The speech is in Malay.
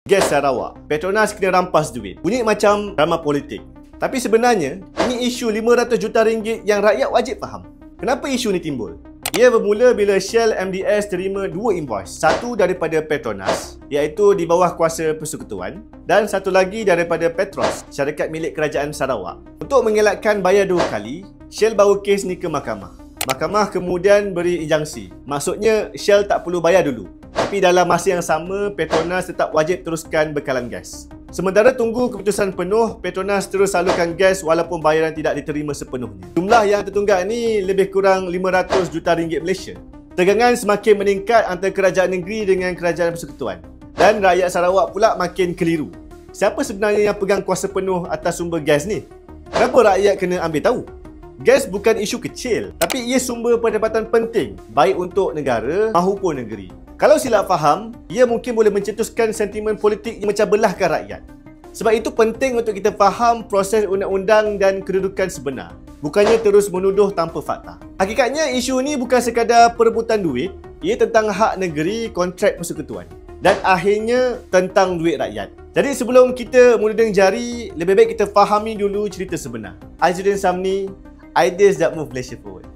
Gas Sarawak, Petronas kena rampas duit. Bunyi macam drama politik. Tapi sebenarnya, ini isu 500 juta ringgit yang rakyat wajib faham. Kenapa isu ni timbul? Ia bermula bila Shell MDS terima dua invoice. Satu daripada Petronas, iaitu di bawah kuasa Persekutuan, dan satu lagi daripada Petros, syarikat milik Kerajaan Sarawak. Untuk mengelakkan bayar dua kali, Shell bawa kes ni ke mahkamah. Mahkamah kemudian beri injunksi. Maksudnya, Shell tak perlu bayar dulu. Tapi dalam masa yang sama, Petronas tetap wajib teruskan bekalan gas. Sementara tunggu keputusan penuh, Petronas terus salurkan gas walaupun bayaran tidak diterima sepenuhnya. Jumlah yang tertunggak ni lebih kurang 500 juta ringgit Malaysia. Tegangan semakin meningkat antara kerajaan negeri dengan kerajaan persekutuan. Dan rakyat Sarawak pula makin keliru. Siapa sebenarnya yang pegang kuasa penuh atas sumber gas ni? Kenapa rakyat kena ambil tahu? Gas bukan isu kecil, tapi ia sumber pendapatan penting, baik untuk negara maupun negeri. Kalau silap faham, ia mungkin boleh mencetuskan sentimen politik yang memecah belahkan rakyat. Sebab itu penting untuk kita faham proses undang-undang dan kedudukan sebenar. Bukannya terus menuduh tanpa fakta. Hakikatnya isu ni bukan sekadar perebutan duit, ia tentang hak negeri, kontrak persekutuan. Dan akhirnya tentang duit rakyat. Jadi sebelum kita menuding jari, lebih baik kita fahami dulu cerita sebenar. Aizudin Samni, Ideas that Move Malaysia Forward.